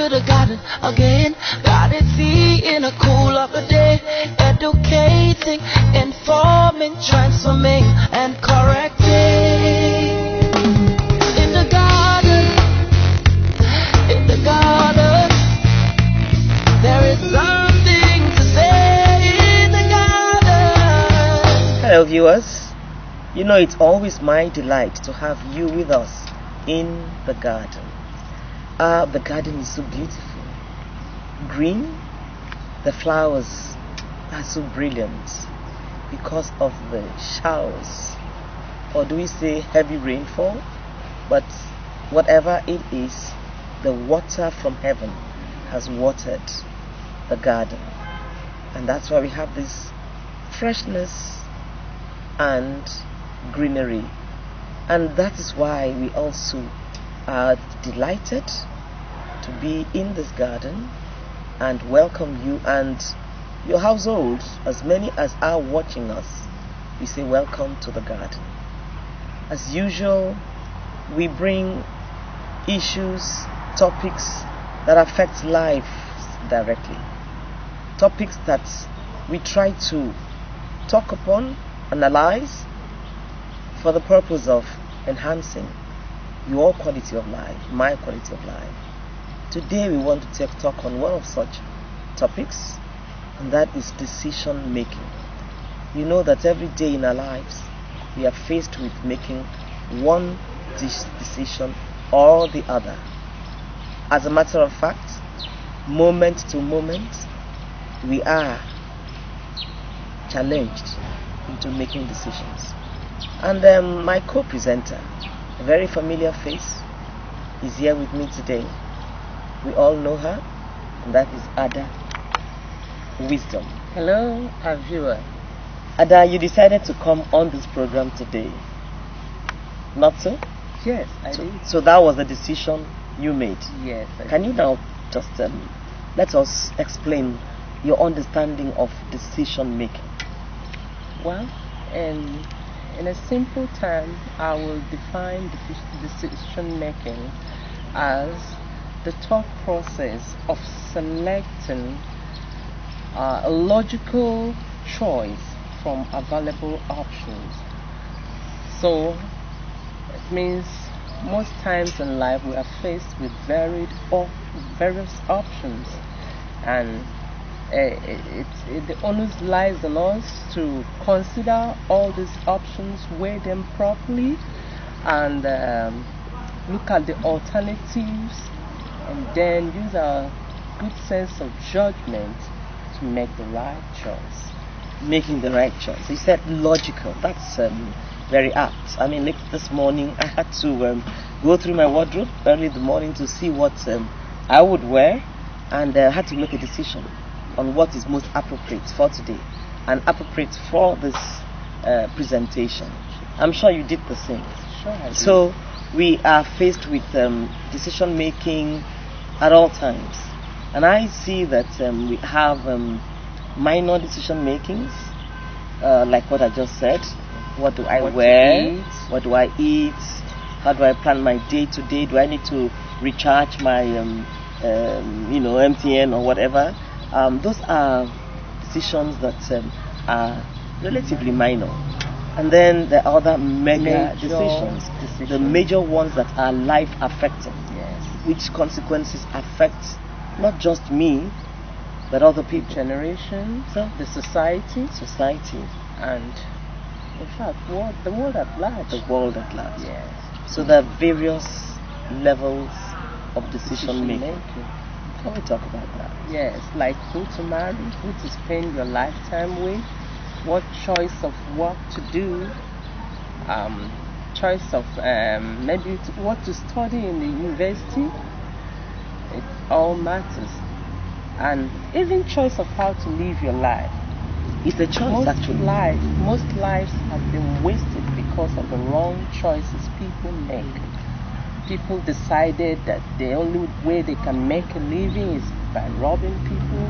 to the garden again. Got it in a cool of the day. Educating, informing, transforming, and correcting. In the garden, in the garden, there is something to say in the garden. Hello viewers, you know it's always my delight to have you with us in the garden. The garden is so beautiful, green, the flowers are so brilliant because of the showers, or do we say heavy rainfall? But whatever it is, the water from heaven has watered the garden, and that's why we have this freshness and greenery. And that is why we also are delighted to be in this garden and welcome you and your household. As many as are watching us, we say welcome to the garden. As usual, we bring issues, topics that affect life directly, topics that we try to talk upon, analyze, for the purpose of enhancing your quality of life, my quality of life. Today we want to talk on one of such topics, and that is decision making. You know that every day in our lives we are faced with making one decision or the other. As a matter of fact, moment to moment we are challenged into making decisions. And my co-presenter, a very familiar face, is here with me today. We all know her, and that is Ada Wisdom. Hello, our viewer. Ada, you decided to come on this program today, not so? Yes, I did. So that was the decision you made. Yes. Can you now just let us explain your understanding of decision making? Well, in a simple term, I will define decision making as the thought process of selecting a logical choice from available options. So it means most times in life we are faced with various options, and the onus lies on us to consider all these options, weigh them properly, and look at the alternatives, and then use our good sense of judgment to make the right choice. Making the right choice. You said logical. That's very apt. I mean, like this morning I had to go through my wardrobe early in the morning to see what I would wear, and I had to make a decision on what is most appropriate for today and appropriate for this presentation. I'm sure you did the same. Sure, I did. So we are faced with decision making at all times, and I see that we have minor decision makings, like what I just said. What do I wear? What do I eat? How do I plan my day to day? Do I need to recharge my MTN or whatever? Those are decisions that are relatively minor. And then the other mega decisions, the major ones that are life affecting, which consequences affect not just me, but other people, generation, so the society, and in fact the world at large. The world at large. Yes. So there are various levels of decision making. Can we talk about that? Yes, like who to marry, who to spend your lifetime with, what choice of work to do, choice of maybe what to study in the university. It all matters. And even choice of how to live your life. It's a choice, Most lives have been wasted because of the wrong choices people make. People decided that the only way they can make a living is by robbing people,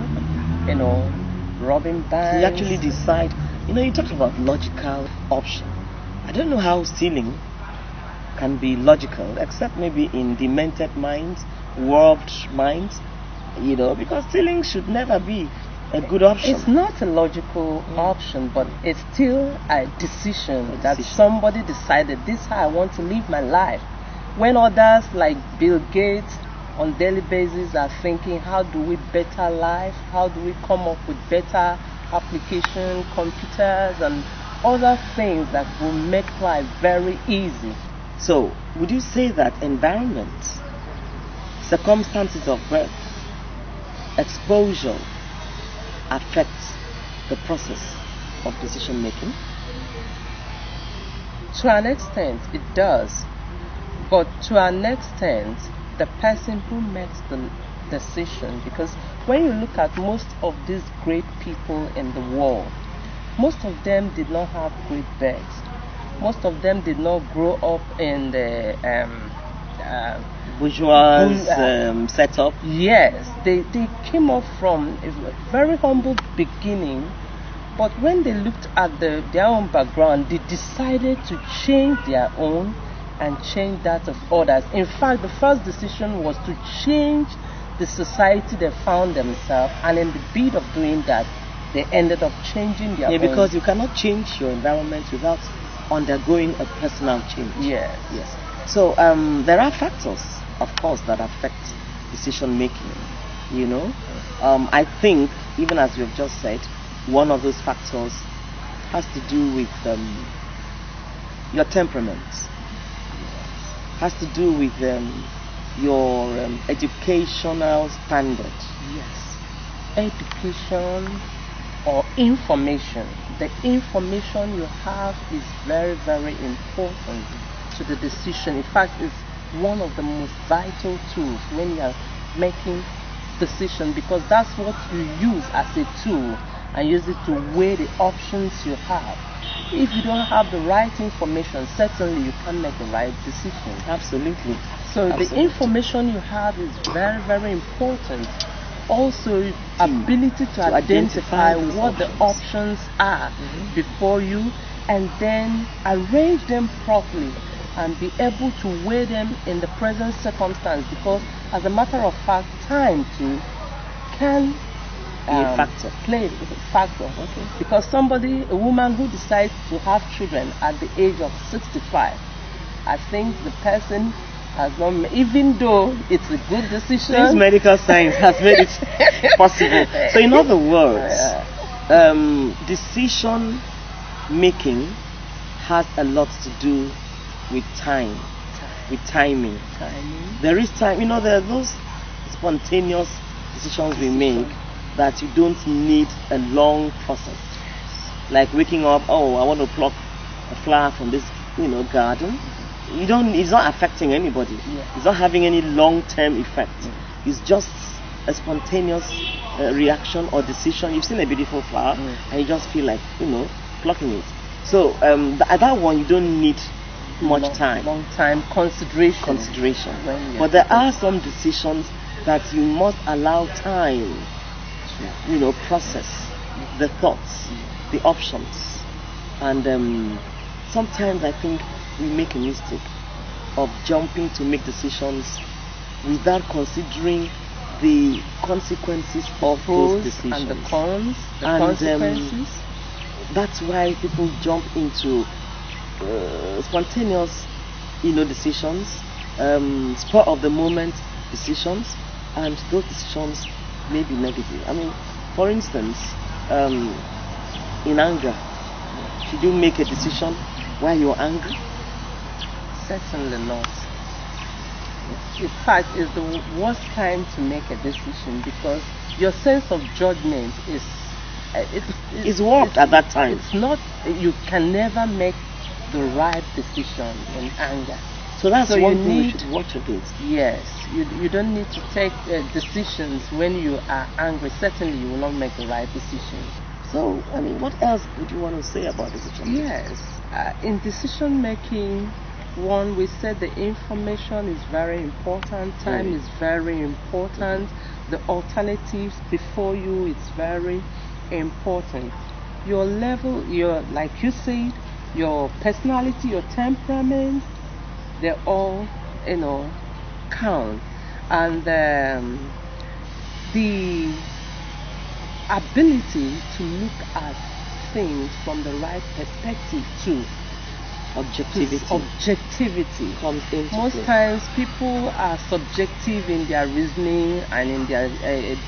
robbing banks. They actually decide. You talked about logical option. I don't know how stealing can be logical, except maybe in demented minds warped minds, because stealing should never be a good option. It's not a logical option, but it's still a decision that somebody decided, this is how I want to live my life. When others like Bill Gates on daily basis are thinking, how do we better life? How do we come up with better application, computers and other things that will make life very easy? So, would you say that environment, circumstances of birth, exposure affects the process of decision making? To an extent, it does. But to an extent, the person who makes the decision, because when you look at most of these great people in the world, most of them did not have great births. Most of them did not grow up in the bourgeois setup. Yes, they came up from a very humble beginning, but when they looked at their own background, they decided to change their own and change that of others. In fact, the first decision was to change the society they found themselves, and in the bid of doing that, they ended up changing their own. Because you cannot change your environment without undergoing a personal change. Yes. So there are factors, of course, that affect decision making. I think, even as you have just said, one of those factors has to do with your temperament. Has to do with your educational standard. Yes. Education or information. The information you have is very, very important to the decision. In fact, it's one of the most vital tools when you are making decision, because that's what you use as a tool and use it to weigh the options you have. If you don't have the right information, certainly you can't make the right decision. Absolutely. So the information you have is very, very important. Also, ability to identify what the options are before you, and then arrange them properly and be able to weigh them in the present circumstance, because as a matter of fact, time too can play a factor. Okay. Because a woman who decides to have children at the age of 65, I think the person has not, even though it's a good decision. Since medical science has made it possible. So in other words, decision making has a lot to do with time, with timing. There is time. There are those spontaneous decisions we make that you don't need a long process. Like waking up, I want to pluck a flower from this, garden. It's not affecting anybody. It's not having any long-term effect. It's just a spontaneous reaction or decision. You've seen a beautiful flower and you just feel like, plucking it. So at that one, you don't need much time. Long time consideration. But there are some decisions that you must allow time to, process the thoughts, the options. And sometimes I think we make a mistake of jumping to make decisions without considering the consequences of those decisions. And the cons, the consequences. That's why people jump into spontaneous, decisions, spur of the moment decisions, and those decisions may be negative. I mean, for instance, in anger, should you make a decision while you're angry? Certainly not. In fact, it's the worst time to make a decision, because your sense of judgment is warped at that time. It's not. You can never make the right decision in anger. So that's one thing we should watch against. Yes, you don't need to take decisions when you are angry. Certainly, you will not make the right decision. So, I mean, what else would you want to say about decision making? Yes, in decision making, one, we said the information is very important. Time is very important. The alternatives before you is very important. Your level, like you said, your personality, your temperament, they all, count. and the ability to look at things from the right perspective too. Objectivity comes into most play. times people are subjective in their reasoning and in their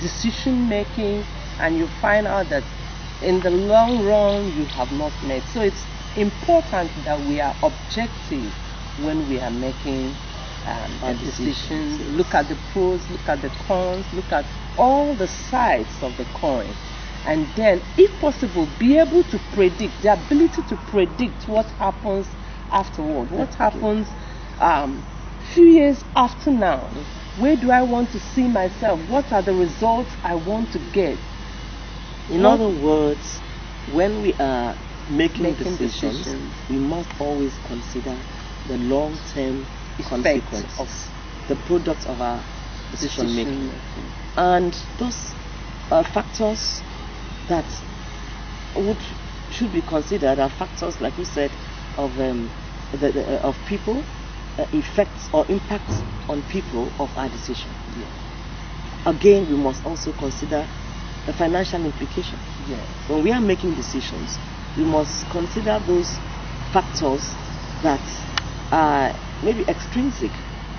decision making, and you find out that in the long run you have not met. So it's important that we are objective when we are making a decision. Look at the pros, look at the cons, look at all the sides of the coin, and then if possible be able to predict, the ability to predict what happens afterward, what happens few years after now. Where do I want to see myself? What are the results I want to get? In other words, when we are making decisions, we must always consider the long-term consequences, the product of our decision making. And those factors that should be considered are factors, like you said, of of people, effects or impacts on people of our decision. Again, we must also consider the financial implication. When we are making decisions, we must consider those factors that are maybe extrinsic,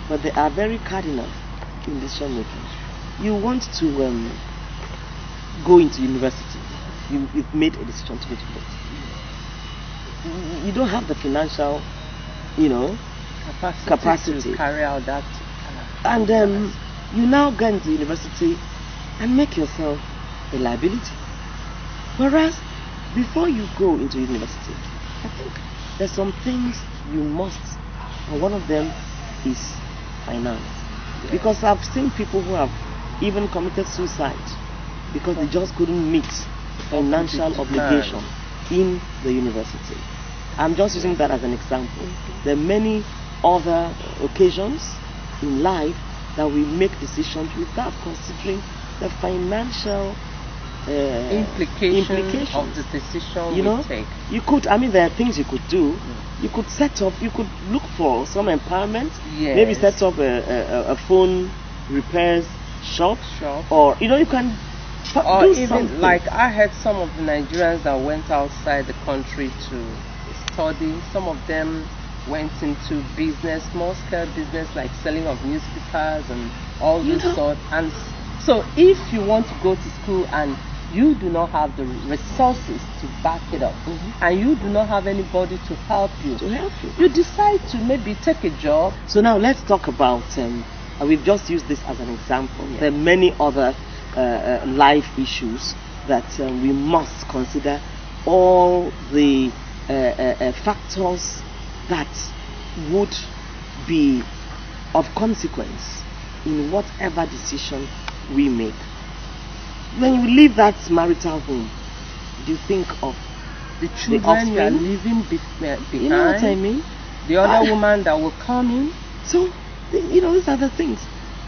but they are very cardinal in decision making. You want to go into university. You've made a decision to go to university. You don't have the financial, capacity to carry out that. And you now go into university and make yourself a liability. Whereas, before you go into university, I think there's some things you must, and one of them is finance. Because I've seen people who have even committed suicide because they just couldn't meet financial obligation in the university. I'm just using that as an example. There are many other occasions in life that we make decisions without considering the financial implications of the decision we take. You could, there are things you could do. You could set up, you could look for some empowerment. Maybe set up a phone repairs shop. Or, you can or do even something. like I had some of the Nigerians that went outside the country to study. Some of them went into business, small scale business like selling of newspapers and all this sort. And so if you want to go to school and you do not have the resources to back it up, and you do not have anybody to help you, you decide to maybe take a job. So now let's talk about, we've just used this as an example. There are many other life issues that we must consider, all the factors that would be of consequence in whatever decision we make. When you leave that marital home, do you think of the children you are leaving behind? You know what I mean? The other woman that will come in. So, these are the things.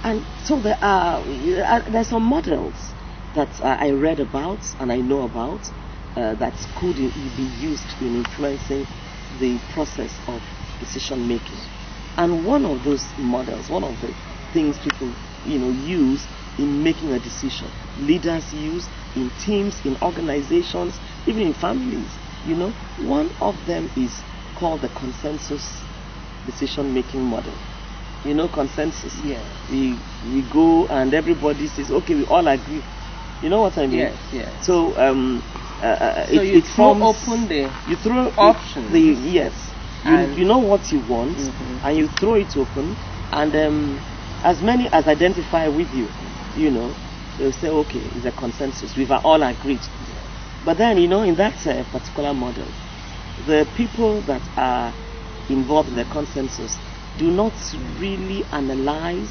And so there's some models that I read about and I know about that could be used in influencing the process of decision making. And one of those models, one of the things people use in making a decision, leaders use in teams, in organizations, even in families, one of them is called the consensus decision making model. Consensus. We go and everybody says, okay, we all agree. You know what I mean? Yes. So you throw open the options. You know what you want, and you throw it open, and as many as identify with you, they'll say, okay, it's a consensus. We've all agreed. But then, in that particular model, the people that are involved in the consensus do not really analyze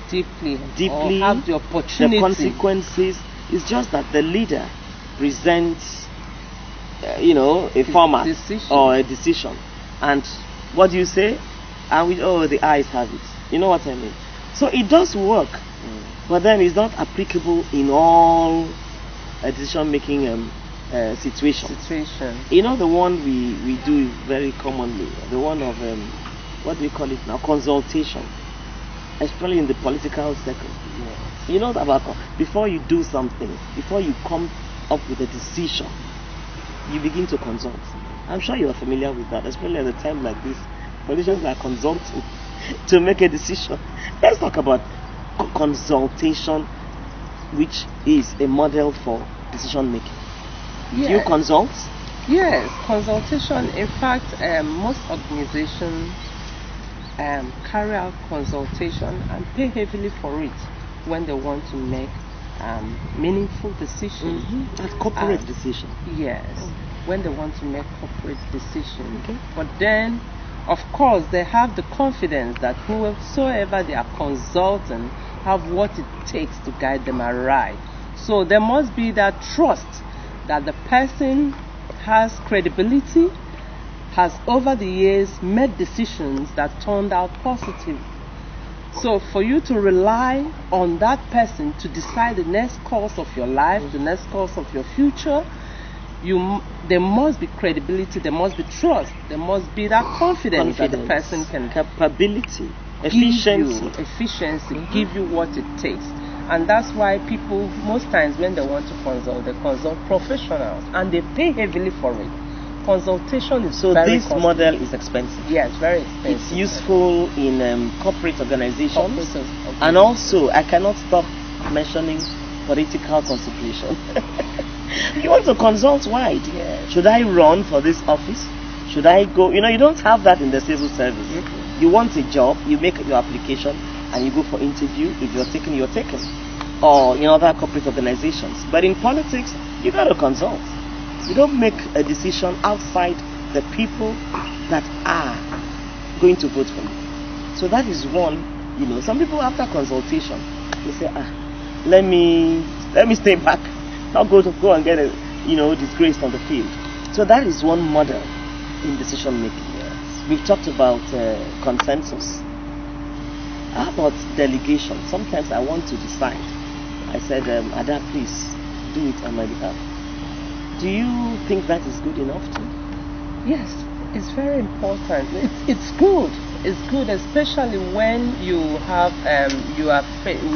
deeply or have the opportunity. The consequences. It's just that the leader presents, a format or a decision. And what do you say? And the eyes have it. You know what I mean? So it does work, but then it's not applicable in all decision-making situations. The one we do very commonly, the one of what do we call it now? Consultation. especially in the political circle. Yes. You know about before you do something, before you come up with a decision, you begin to consult. I'm sure you are familiar with that, especially at a time like this. Politicians are consulting to make a decision. Let's talk about consultation, which is a model for decision making. Yes. Do you consult? Yes, consultation. In fact, most organizations carry out consultation and pay heavily for it when they want to make meaningful decisions. That corporate decision. Yes, when they want to make corporate decisions. Okay. But then, of course, they have the confidence that whosoever they are consulting have what it takes to guide them aright. So there must be that trust that the person has credibility, has over the years made decisions that turned out positive. So for you to rely on that person to decide the next course of your life, the next course of your future, there must be credibility, there must be trust, there must be that confidence that the person can capability, efficiency, give you what it takes. And that's why people, most times when they want to consult, they consult professionals and they pay heavily for it. Consultation is so very this costly. model is expensive. Yes, very expensive. It's useful in corporate organizations, and also I cannot stop mentioning political consideration. You want to consult wide. Yes. Should I run for this office? Should I go? You don't have that in the civil service. You want a job, you make your application and you go for interview. If you're taken, you're taken. Or in other corporate organizations. But in politics, you got to consult. You don't make a decision outside the people that are going to vote for you. So that is one. Some people after consultation, they say, let me stay back, not go and get disgraced on the field. So that is one model in decision making. Yes. We've talked about consensus. How about delegation? Sometimes I want to decide. I said, Ada, please do it on my behalf. Do you think that is good enough too? Yes, it's very important. It's good. It's good, especially when we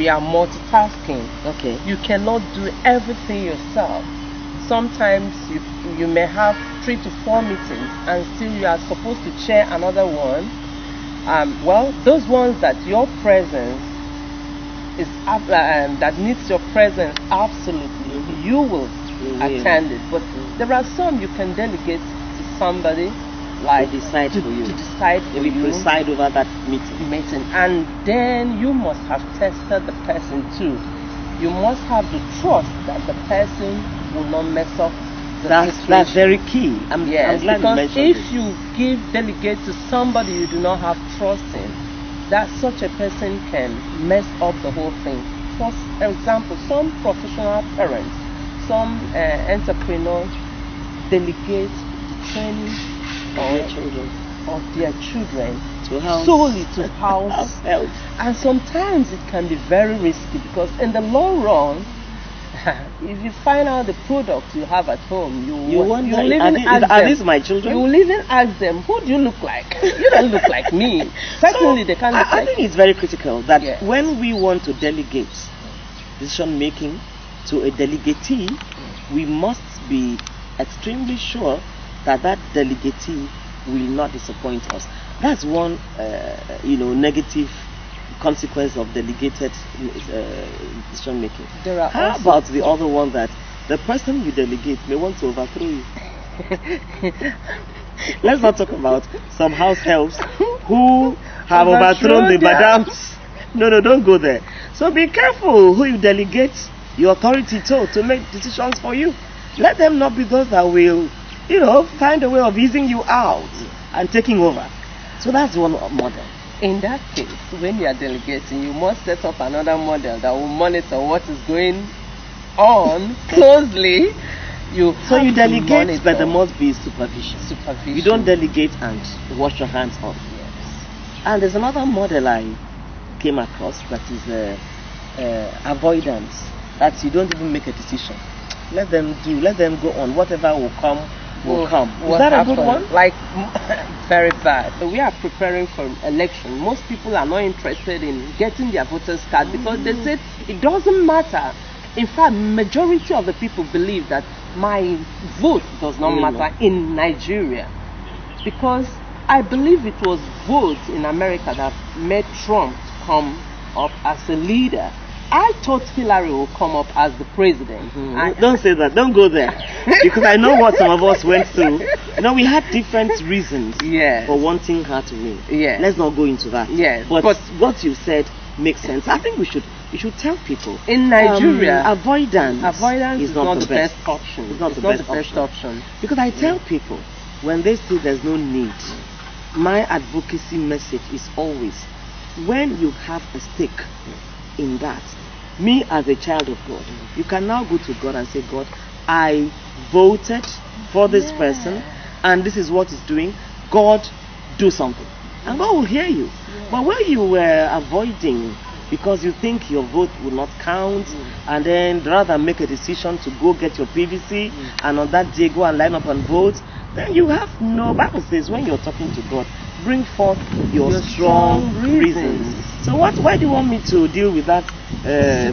are multitasking. Okay. You cannot do everything yourself. Sometimes you may have 3 to 4 meetings and still you are supposed to chair another one. Those ones that your presence is that needs your presence absolutely, you will attend it. But there are some you can delegate to somebody, like to decide for you. To decide for you. Preside over that meeting. And then you must have tested the person too. You must have the trust that the person will not mess up the situation. That's very key. I'm glad you because mentioned if you delegate to somebody you do not have trust in, that such a person can mess up the whole thing. For example, some professional parents, some entrepreneurs delegate the training of their children to house, solely to house help. And sometimes it can be very risky because in the long run, if you find out the products you have at home, you wonder, are these my children? You will even ask them, who do you look like? You don't look like me. Certainly they can't look like I think it's very critical that yes. when we want to delegate decision making to a delegatee, we must be extremely sure that delegatee will not disappoint us. That's one negative consequence of delegated decision making. How about the other one, that the person you delegate may want to overthrow you? Let's not talk about some house helps who have overthrown the madams. No, don't go there. So be careful who you delegate your authority to make decisions for you. Let them not be those that will, find a way of easing you out and taking over. So that's one model. In that case, when you are delegating, you must set up another model that will monitor what is going on closely. You delegate, but there must be supervision. You don't delegate and wash your hands off. Yes. And there's another model I came across that is avoidance. That you don't even make a decision. Let them go on. Whatever will come will come. Is What that a happened? good one? Like, very bad. We are preparing for election. Most people are not interested in getting their voters card because they said it doesn't matter. In fact, majority of the people believe that my vote does not matter in Nigeria, because I believe it was votes in America that made Trump come up as a leader. I thought Hillary would come up as the president. Don't say that. Don't go there. Because I know what some of us went through. You know, we had different reasons Yes. for wanting her to win. Yes. Let's not go into that. Yes, But, but- what you said makes sense. I think we should tell people. In Nigeria, avoidance is not the best option. It's not the best option. Because I tell people, when they say there's no need, my advocacy message is always, when you have a stake in that, me as a child of God, you can now go to God and say, God, I voted for this person, and this is what he's doing. God, do something. And God will hear you. But when you were avoiding because you think your vote will not count, and then rather make a decision to go get your PVC, and on that day go and line up and vote, then you have no. Bible says when you're talking to God, bring forth your strong reasons. So why do you want me to deal with that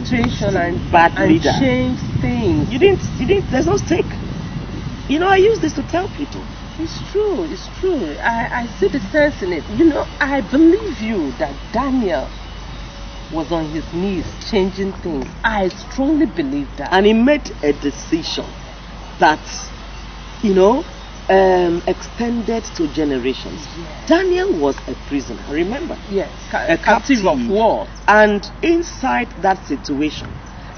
situation and bad leader? Change things. You didn't. There's no stake. You know, I use this to tell people. It's true. I see the sense in it. You know, I believe you that Daniel was on his knees changing things. I strongly believe that. And he made a decision that, extended to generations. Yes. Daniel was a prisoner, remember? Yes, a captive of war. And inside that situation,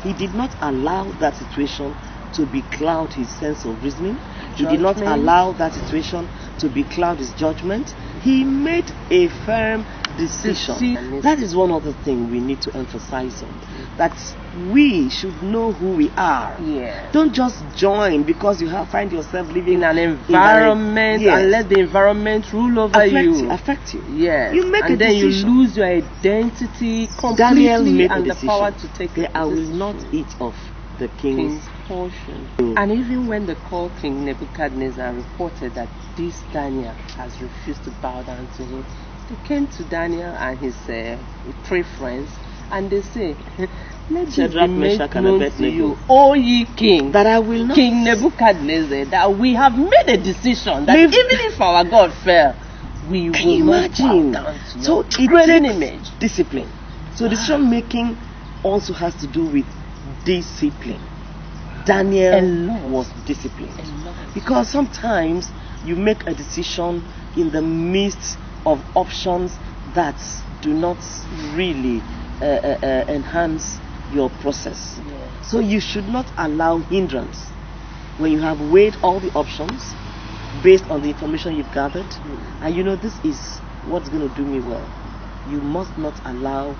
he did not allow that situation to becloud his sense of reasoning. He did not allow that situation to becloud his judgment. He made a firm decision. That is one other thing we need to emphasize on. That we should know who we are. Yeah. Don't just join because you find yourself living in an environment and let the environment rule over affect you. Yes. You make and a then decision. You lose your identity completely. Daniel made and a the decision. power to take I will not eat of the king's portion. And even when the called King Nebuchadnezzar reported that this Daniel has refused to bow down to him, they came to Daniel and his 3 friends, and they say, let this be made known to you, O ye king, that I will not, King Nebuchadnezzar, that we have made a decision that even if our God fell, we will not bow down to so your graven image. Discipline. So decision making also has to do with discipline. Daniel was disciplined, because sometimes you make a decision in the midst of options that do not really enhance your process. So you should not allow hindrance when you have weighed all the options based on the information you've gathered, and this is what's going to do me well. You must not allow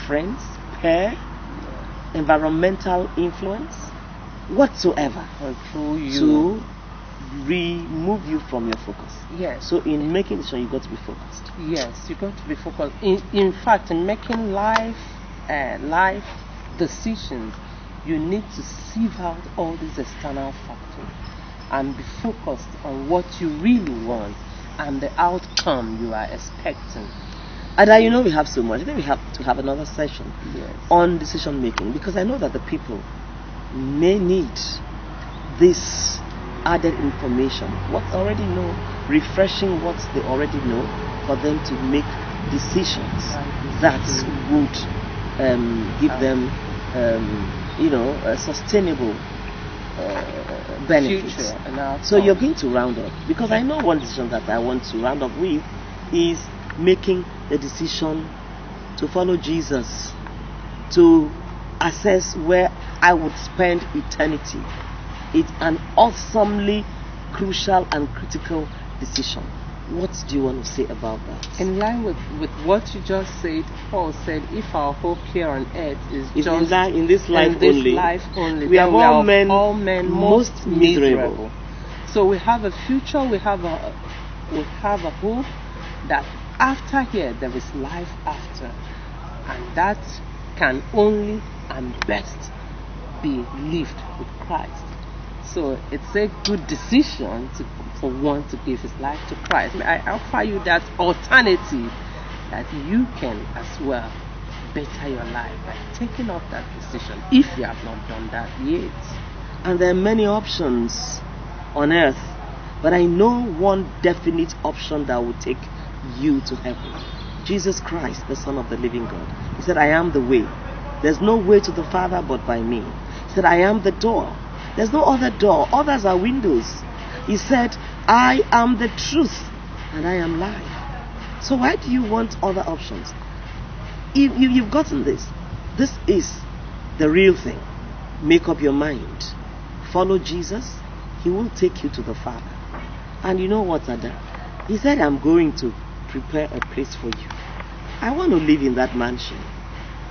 friends, peer, environmental influence, whatsoever, to remove you from your focus. Yes. So in making decisions, you've got to be focused. Yes, you've got to be focused. In fact, in making life decisions, you need to sieve out all these external factors and be focused on what you really want and the outcome you are expecting. And we have so much. I think we have to have another session on decision making, because I know that the people may need this added information, what they already know, refreshing what they already know, for them to make decisions that would give them a sustainable benefits. So you're going to round up, because I know one decision that I want to round up with is making the decision to follow Jesus, to assess where I would spend eternity. It's an awesomely crucial and critical decision. What do you want to say about that? In line with what you just said, Paul said, if our hope here on earth is just in this life only, we are all men most miserable. So we have a future, we have a hope that after here there is life after, and that can only and best be lived with Christ. So it's a good decision for one to give his life to Christ. I offer you that alternative that you can as well better your life by taking up that decision if you have not done that yet. And there are many options on earth, but I know one definite option that will take you to heaven. Jesus Christ, the Son of the living God. He said, I am the way. There's no way to the Father but by me. He said, I am the door. There's no other door. Others are windows. He said, I am the truth and I am life. So why do you want other options? You've gotten this. This is the real thing. Make up your mind. Follow Jesus. He will take you to the Father. And you know what, Ada? He said, I'm going to prepare a place for you. I want to live in that mansion.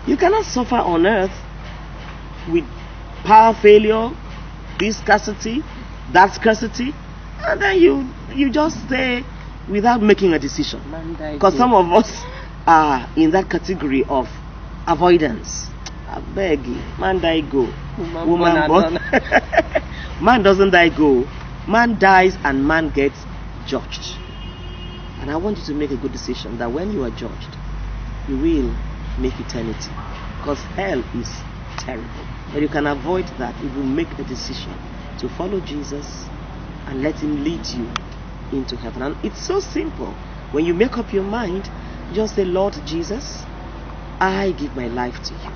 You cannot suffer on earth with power failure, this scarcity, that scarcity, and then you just stay without making a decision. Because some of us are in that category of avoidance. I beg you, man die go, woman born. Man doesn't die go, man dies and man gets judged. And I want you to make a good decision that when you are judged, you will make eternity. Because hell is terrible. But you can avoid that if you make a decision to follow Jesus and let him lead you into heaven. And it's so simple. When you make up your mind, just say, Lord Jesus, I give my life to you.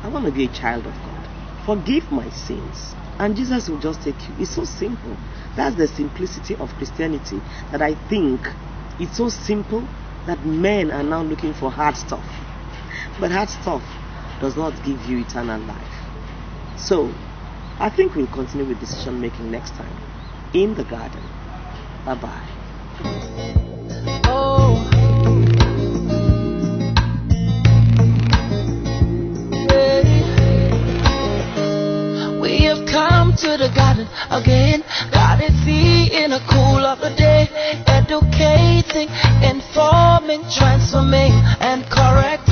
I want to be a child of God. Forgive my sins. And Jesus will just take you. It's so simple. That's the simplicity of Christianity that I think it's so simple that men are now looking for hard stuff. But hard stuff does not give you eternal life. So, I think we'll continue with decision making next time in the garden. Bye-bye. Oh. We have come to the garden again. Guided feet in a cool of the day. Educating, informing, transforming, and correcting.